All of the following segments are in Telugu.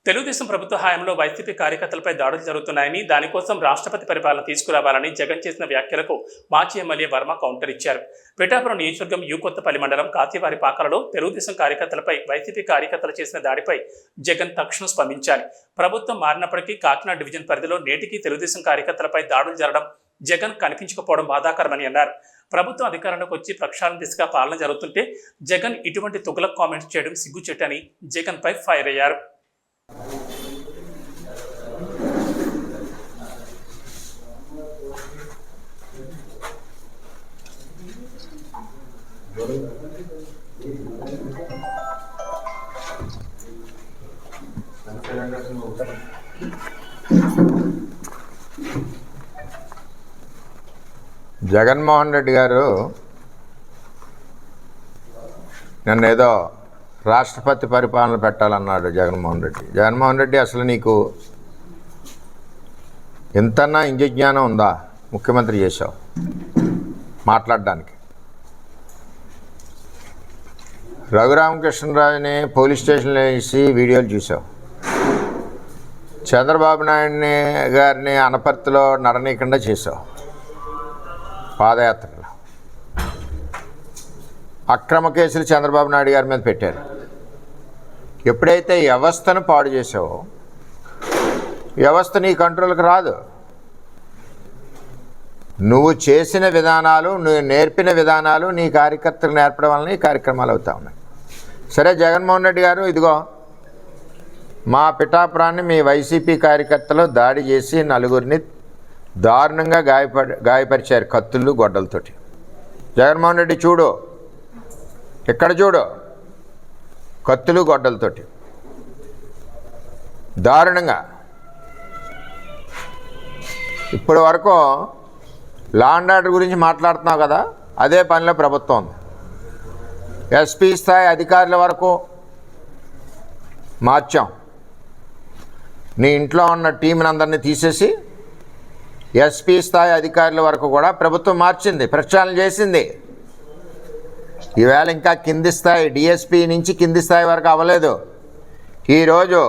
తెలుగుదేశం ప్రభుత్వ హయాంలో వైసీపీ కార్యకర్తలపై దాడులు జరుగుతున్నాయని, దానికోసం రాష్ట్రపతి పరిపాలన తీసుకురావాలని జగన్ చేసిన వ్యాఖ్యలకు మాజీ ఎమ్మెల్యే వర్మ కౌంటర్ ఇచ్చారు. పిఠాపురం నియోజకవర్గం కొత్తపల్లి మండలం కాతివారిపాకలలో తెలుగుదేశం కార్యకర్తలపై వైసీపీ కార్యకర్తలు చేసిన దాడిపై జగన్ తక్షణం స్పందించాలి. ప్రభుత్వం మారినప్పటికీ కాకినాడ డివిజన్ పరిధిలో నేటికి తెలుగుదేశం కార్యకర్తలపై దాడులు జరగడం జగన్ కనిపించకపోవడం బాధాకరమని అన్నారు. ప్రభుత్వం అధికారంలోకి వచ్చి ప్రక్షాళన దిశగా పాలన జరుగుతుంటే జగన్ ఇటువంటి తుగలక్ కామెంట్స్ చేయడం సిగ్గుచేటని జగన్ పై ఫైర్ అయ్యారు. జగన్మోహన్ రెడ్డి గారు నన్నేదో రాష్ట్రపతి పరిపాలన పెట్టాలన్నాడు. జగన్మోహన్ రెడ్డి అసలు నీకు ఎంతన్నా ఇంజజ్ఞానం ఉందా? ముఖ్యమంత్రి చేశావు మాట్లాడడానికి. రఘురామకృష్ణరాజుని పోలీస్ స్టేషన్లో వేసి వీడియోలు చూసావు. చంద్రబాబు నాయుడిని గారిని అనపర్తిలో నడనీయకుండా చేశావు. పాదయాత్రలో అక్రమ కేసులు చంద్రబాబు నాయుడు గారి మీద పెట్టారు. ఎప్పుడైతే వ్యవస్థను పాడు చేసావో, వ్యవస్థ నీ కంట్రోల్కి రాదు. నువ్వు చేసిన విధానాలు, నువ్వు నేర్పిన విధానాలు నీ కార్యకర్తలు నేర్పడం వలన ఈ కార్యక్రమాలు అవుతా ఉన్నాయి. సరే, జగన్మోహన్ రెడ్డి గారు, ఇదిగో మా పిఠాపురాన్ని మీ వైసీపీ కార్యకర్తలు దాడి చేసి నలుగురిని దారుణంగా గాయపరిచారు కత్తులు గొడ్డలతోటి. జగన్మోహన్ రెడ్డి చూడు, ఎక్కడ చూడు, కత్తులు గొడ్డలతోటి దారుణంగా. ఇప్పటి వరకు లా అండ్ ఆర్డర్ గురించి మాట్లాడుతున్నావు కదా, అదే పనిలో ప్రభుత్వం ఉంది. ఎస్పీ స్థాయి అధికారుల వరకు మార్చాం. నీ ఇంట్లో ఉన్న టీంని అందరినీ తీసేసి ఎస్పీ స్థాయి అధికారుల వరకు కూడా ప్రభుత్వం మార్చింది, ప్రక్షాళన చేసింది. ఈవేళ ఇంకా కింది స్థాయి డిఎస్పీ నుంచి కింది స్థాయి వరకు అవ్వలేదు. ఈరోజు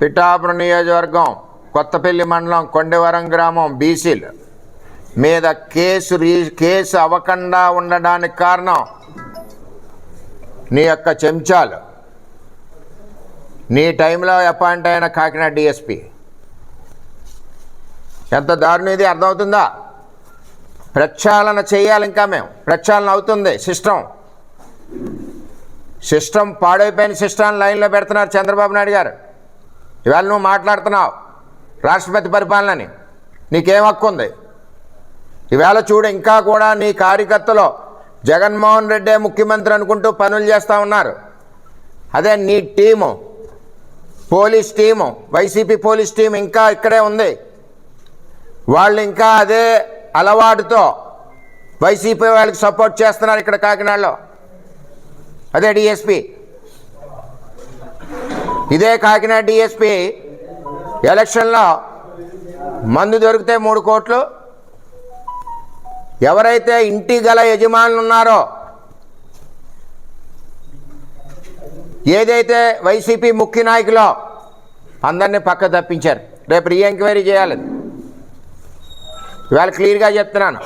పిఠాపురం నియోజకవర్గం కొత్తపల్లి మండలం కొండవరం గ్రామం బీసీల మీద కేసు అవ్వకుండా ఉండడానికి కారణం నీ యొక్క చెంచాలు. నీ టైంలో అపాయింట్ అయిన కాకినాడ డిఎస్పీ. ఎంత దారుణం ఇది అర్థమవుతుందా? ప్రక్షాళన చేయాలి. ఇంకా మేము ప్రక్షాళన అవుతుంది. సిస్టమ్ పాడైపోయిన సిస్టమ్ లైన్లో పెడుతున్నారు చంద్రబాబు నాయుడు గారు. ఇవాళ నువ్వు మాట్లాడుతున్నావు రాష్ట్రపతి పరిపాలనని, నీకేం హక్కు ఉంది? ఇవాళ చూడు, ఇంకా కూడా నీ కార్యకర్తలు జగన్మోహన్ రెడ్డే ముఖ్యమంత్రి అనుకుంటూ పనులు చేస్తూ ఉన్నారు. అదే నీ team, police team, YCP police team ఇంకా ఇక్కడే ఉంది. వాళ్ళు ఇంకా అదే అలవాటుతో వైసీపీ వాళ్ళకి సపోర్ట్ చేస్తున్నారు ఇక్కడ కాకినాడలో. అదే డిఎస్పీ, ఇదే కాకినాడ డిఎస్పీ ఎలక్షన్లో మందు దొరికితే 3 కోట్లు, ఎవరైతే ఇంటి గల యజమానులు ఉన్నారో, ఏదైతే వైసీపీ ముఖ్య నాయకులో అందరినీ పక్క తప్పించారు. రేపు రీఎంక్వైరీ చేయాలి. ఇవాళ క్లియర్గా చెప్తున్నాను,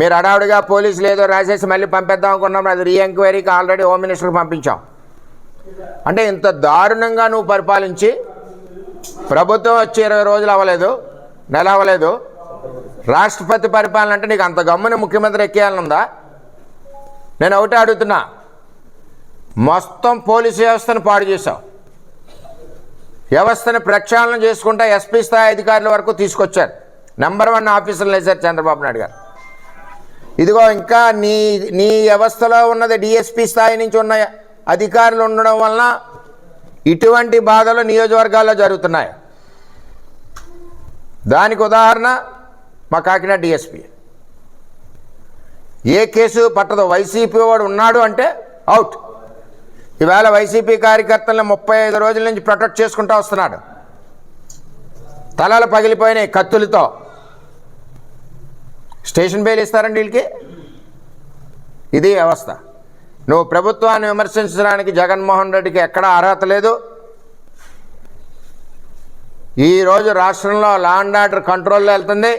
మీరు హడావుడిగా పోలీసులు ఏదో రాసేసి మళ్ళీ పంపేద్దాం అనుకున్నాం. అది రీఎంక్వైరీకి ఆల్రెడీ హోమ్ మినిస్టర్కి పంపించాం. అంటే ఇంత దారుణంగా నువ్వు పరిపాలించి ప్రభుత్వం వచ్చి 20 రోజులు అవ్వలేదు, నెల అవ్వలేదు. రాష్ట్రపతి పరిపాలన అంటే నీకు అంత గమ్మున ముఖ్యమంత్రి ఎక్కేయాలనుందా? నేను ఒకటే అడుగుతున్నా, మొత్తం పోలీసు వ్యవస్థను పాడు చేశావు. వ్యవస్థను ప్రక్షాళన చేసుకుంటా ఎస్పీ స్థాయి అధికారుల వరకు తీసుకొచ్చారు. నెంబర్ 1 ఆఫీసర్లు వేశారు చంద్రబాబు నాయుడు గారు. ఇదిగో ఇంకా నీ వ్యవస్థలో ఉన్నది డిఎస్పీ స్థాయి నుంచి ఉన్న అధికారులు ఉండడం వలన ఇటువంటి బాధలు నియోజకవర్గాల్లో జరుగుతున్నాయి. దానికి ఉదాహరణ మా కాకినాడ డిఎస్పీ. ఏ కేసు పట్టదో, వైసీపీ వాడు ఉన్నాడు అంటే అవుట్. ఈవేళ వైసీపీ కార్యకర్తలను 35 రోజుల నుంచి ప్రొటెక్ట్ చేసుకుంటూ వస్తున్నాడు. తలలు పగిలిపోయినాయి కత్తులతో. స్టేషన్ బెయిల్ ఇస్తారండి వీళ్ళకి. ఇది వ్యవస్థ. నువ్వు ప్రభుత్వాన్ని విమర్శించడానికి జగన్మోహన్ రెడ్డికి ఎక్కడా అర్హత లేదు. ఈరోజు రాష్ట్రంలో లా అండ్ ఆర్డర్ కంట్రోల్లో వెళ్తుంది.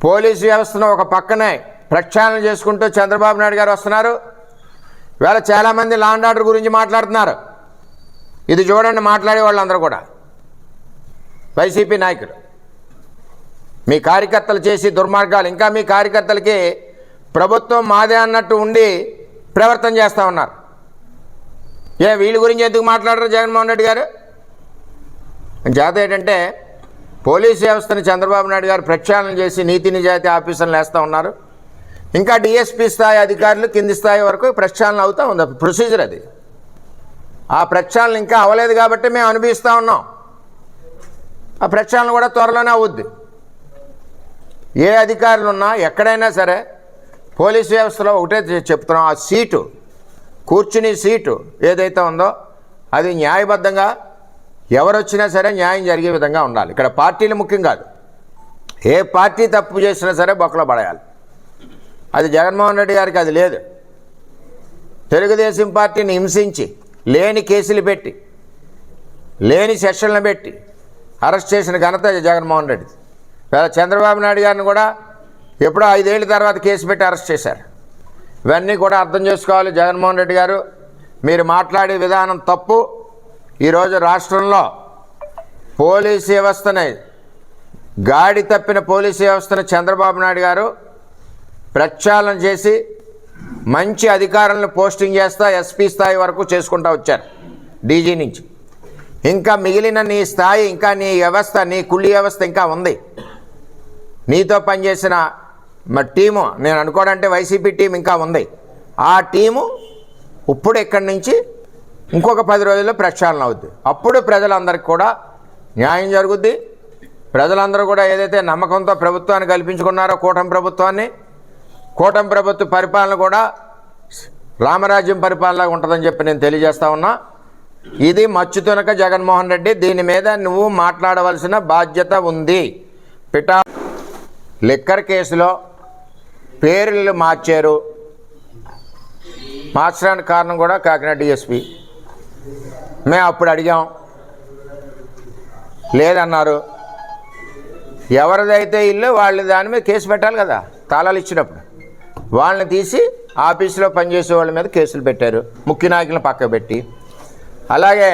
పోలీసు వ్యవస్థను ఒక పక్కనే ప్రక్షాళన చేసుకుంటూ చంద్రబాబు నాయుడు గారు వస్తున్నారు. ఇవాళ చాలామంది లా అండ్ ఆర్డర్ గురించి మాట్లాడుతున్నారు. ఇది చూడండి, మాట్లాడే వాళ్ళందరూ కూడా వైసీపీ నాయకులు. మీ కార్యకర్తలు చేసి దుర్మార్గాలు, ఇంకా మీ కార్యకర్తలకి ప్రభుత్వం మాదే అన్నట్టు ఉండి ప్రవర్తన చేస్తూ ఉన్నారు. వీళ్ళ గురించి ఎందుకు మాట్లాడరు జగన్మోహన్ రెడ్డి గారు? చేత ఏంటంటే పోలీస్ వ్యవస్థను చంద్రబాబు నాయుడు గారు ప్రక్షాళన చేసి నీతి నిజాయితీ ఆఫీసర్లు వేస్తూ ఉన్నారు. ఇంకా డిఎస్పీ స్థాయి అధికారులు కింది స్థాయి వరకు ప్రక్షాళన అవుతూ ఉంది. ప్రొసీజర్ అది. ఆ ప్రక్షాళన ఇంకా అవ్వలేదు కాబట్టి మేము అనుభవిస్తూ ఉన్నాం. ఆ ప్రక్షాళన కూడా త్వరలోనే అవుద్ది. ఏ అధికారులు ఉన్నా ఎక్కడైనా సరే పోలీస్ వ్యవస్థలో ఒకటే చెప్తున్నాం, ఆ సీటు, కూర్చుని సీటు ఏదైతే ఉందో అది న్యాయబద్ధంగా ఎవరు వచ్చినా సరే న్యాయం జరిగే విధంగా ఉండాలి. ఇక్కడ పార్టీలు ముఖ్యం కాదు. ఏ పార్టీ తప్పు చేసినా సరే బొక్కలో పడేయాలి. అది జగన్మోహన్ రెడ్డి గారికి అది లేదు. తెలుగుదేశం పార్టీని హింసించి లేని కేసులు పెట్టి లేని సెక్షన్లు పెట్టి అరెస్ట్ చేసిన ఘనత జగన్మోహన్ రెడ్డి. చంద్రబాబు నాయుడు గారిని కూడా ఎప్పుడో 5 ఏళ్ళ తర్వాత కేసు పెట్టి అరెస్ట్ చేశారు. ఇవన్నీ కూడా అర్థం చేసుకోవాలి. జగన్మోహన్ రెడ్డి గారు, మీరు మాట్లాడే విధానం తప్పు. ఈరోజు రాష్ట్రంలో పోలీసు వ్యవస్థని, గాడి తప్పిన పోలీసు వ్యవస్థను చంద్రబాబు నాయుడు గారు ప్రక్షాళన చేసి మంచి అధికారులను పోస్టింగ్ చేస్తా ఎస్పీ స్థాయి వరకు చేసుకుంటూ వచ్చారు, డీజీ నుంచి. ఇంకా మిగిలిన నీ స్థాయి, ఇంకా నీ వ్యవస్థ, నీ కుళ్ళి వ్యవస్థ ఇంకా ఉంది. నీతో పనిచేసిన టీము, నేను అనుకోవడంటే వైసీపీ టీం ఇంకా ఉంది. ఆ టీము ఇప్పుడు ఇక్కడి నుంచి ఇంకొక 10 రోజుల్లో ప్రక్షాళన అవుద్ది. అప్పుడు ప్రజలందరికీ కూడా న్యాయం జరుగుద్ది. ప్రజలందరూ కూడా ఏదైతే నమ్మకంతో ప్రభుత్వాన్ని కల్పించుకున్నారో, కూటమి ప్రభుత్వాన్ని, కూటమి ప్రభుత్వ పరిపాలన కూడా రామరాజ్యం పరిపాలనగా ఉంటుందని చెప్పి నేను తెలియజేస్తా ఉన్నా. ఇది మచ్చుతునక జగన్మోహన్ రెడ్డి, దీని మీద నువ్వు మాట్లాడవలసిన బాధ్యత ఉంది. లిక్కర్ కేసులో పేర్లు మార్చారు. మార్చడానికి కారణం కూడా కాకినాడ డిఎస్పీ. మేము అప్పుడు అడిగాం, లేదన్నారు. ఎవరిదైతే ఇల్లు వాళ్ళు దాని మీద కేసు పెట్టాలి కదా. తాళాలు ఇచ్చినప్పుడు వాళ్ళని తీసి ఆఫీసులో పనిచేసే వాళ్ళ మీద కేసులు పెట్టారు, ముఖ్య నాయకులను పక్క పెట్టి. అలాగే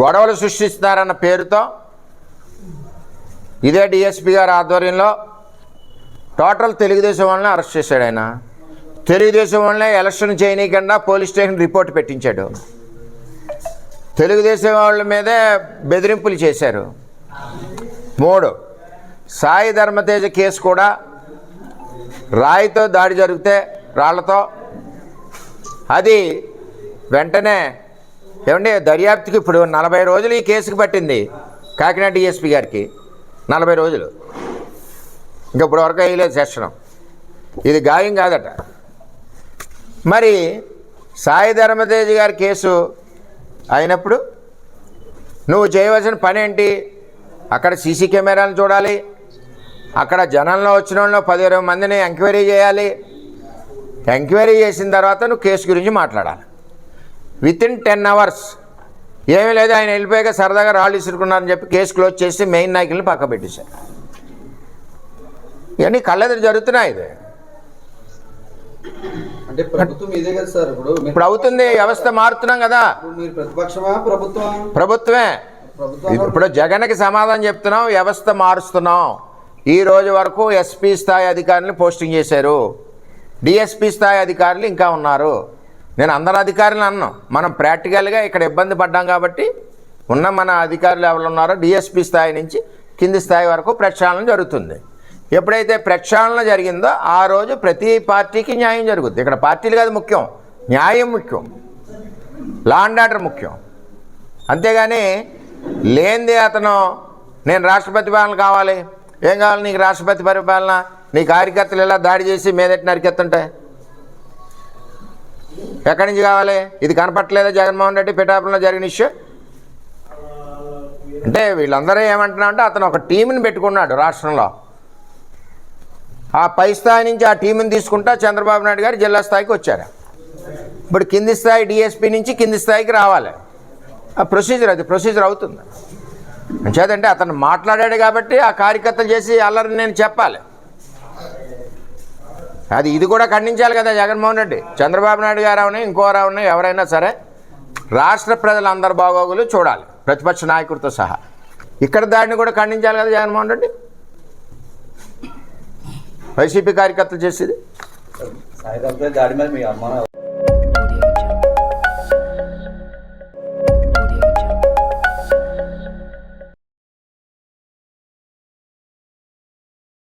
గొడవలు సృష్టిస్తున్నారన్న పేరుతో ఇదే డిఎస్పీ గారి ఆధ్వర్యంలో టోటల్ తెలుగుదేశం వాళ్ళని అరెస్ట్ చేశాడు. ఆయన తెలుగుదేశం వాళ్ళనే ఎలక్షన్ చేయనీయకుండా పోలీస్ స్టేషన్ రిపోర్ట్ పెట్టించాడు. తెలుగుదేశం వాళ్ళ మీదే బెదిరింపులు చేశారు. 3, సాయి ధర్మతేజ కేసు కూడా రాయితో దాడి జరిగితే, రాళ్లతో, అది వెంటనే ఏమంటే దర్యాప్తుకి ఇప్పుడు 40 రోజులు ఈ కేసుకు పట్టింది కాకినాడ డిఎస్పీ గారికి. 40 రోజులు ఇంకా ఇప్పుడు వరకు వేయలేదు సెషన్. ఇది గాయం కాదట. మరి సాయి ధర్మతేజ్ గారి కేసు అయినప్పుడు నువ్వు చేయవలసిన పని ఏంటి? అక్కడ సీసీ కెమెరాలను చూడాలి, అక్కడ జనంలో వచ్చిన వాళ్ళు 10-20 మందిని ఎంక్వైరీ చేయాలి. ఎంక్వైరీ చేసిన తర్వాత నువ్వు కేసు గురించి మాట్లాడాలి. వితిన్ 10 hours ఏమీ లేదు, ఆయన వెళ్ళిపోయాక సరదాగా రాళ్ళు ఇసురుకున్నారని చెప్పి కేసు క్లోజ్ చేసి మెయిన్ నాయకుల్ని పక్క పెట్టేశారు. ఇవన్నీ కళ్ళెదురు జరుగుతున్నాయి. ఇది అంటే ప్రభుత్వం ఇదే కదా సార్. ఇప్పుడు అవుతుంది, వ్యవస్థ మారుతున్నాం కదా. మీరు ప్రతిపక్షమా ప్రభుత్వమే. ఇప్పుడు జగన్కి సమాధానం చెప్తున్నాం, వ్యవస్థ మారుస్తున్నాం. ఈ రోజు వరకు ఎస్పీ స్థాయి అధికారులను పోస్టింగ్ చేశారు, డిఎస్పీ స్థాయి అధికారులు ఇంకా ఉన్నారు. నేను అందరు అధికారులను అన్నాం, మనం ప్రాక్టికల్గా ఇక్కడ ఇబ్బంది పడ్డాం కాబట్టి ఉన్న మన అధికారులు ఎవరు ఉన్నారో డిఎస్పీ స్థాయి నుంచి కింది స్థాయి వరకు ప్రక్షాళన జరుగుతుంది. ఎప్పుడైతే ప్రక్షాళన జరిగిందో ఆ రోజు ప్రతి పార్టీకి న్యాయం జరుగుతుంది. ఇక్కడ పార్టీలు కాదు ముఖ్యం, న్యాయం ముఖ్యం, లా అండ్ ఆర్డర్ ముఖ్యం. అంతేగాని లేనిది అతను నేను రాష్ట్రపతి పాలన కావాలి, ఏం కావాలి నీకు రాష్ట్రపతి పరిపాలన, నీ కార్యకర్తలు ఇలా దాడి చేసి మీదటి నరికెత్తుంటాయి, ఎక్కడి నుంచి కావాలి? ఇది కనపట్టలేదా జగన్మోహన్ రెడ్డి పిఠాపురంలో జరిగిన ఇష్యూ? అంటే వీళ్ళందరూ ఏమంటున్నారంటే అతను ఒక టీంని పెట్టుకున్నాడు రాష్ట్రంలో. ఆ పై స్థాయి నుంచి ఆ టీంని తీసుకుంటా చంద్రబాబు నాయుడు గారు జిల్లా స్థాయికి వచ్చారు. ఇప్పుడు కింది స్థాయి డిఎస్పీ నుంచి కింది స్థాయికి రావాలి. ఆ ప్రొసీజర్ అది ప్రొసీజర్ అవుతుంది. అంచేతంటే అతను మాట్లాడాడు కాబట్టి ఆ కార్యకర్తలు చేసి అల్లరి నేను చెప్పాలి. అది ఇది కూడా ఖండించాలి కదా జగన్మోహన్ రెడ్డి. చంద్రబాబు నాయుడు గారు అవునా ఇంకోరు అవునా ఎవరైనా సరే రాష్ట్ర ప్రజలందరి బాగోగులు చూడాలి, ప్రతిపక్ష నాయకుడితో సహా. ఇక్కడ దాడిని కూడా ఖండించాలి కదా జగన్మోహన్ రెడ్డి. వైసీపీ కార్యకర్తలు చేసేది సాయంత్రం దాడి మీద మీ అనుమానం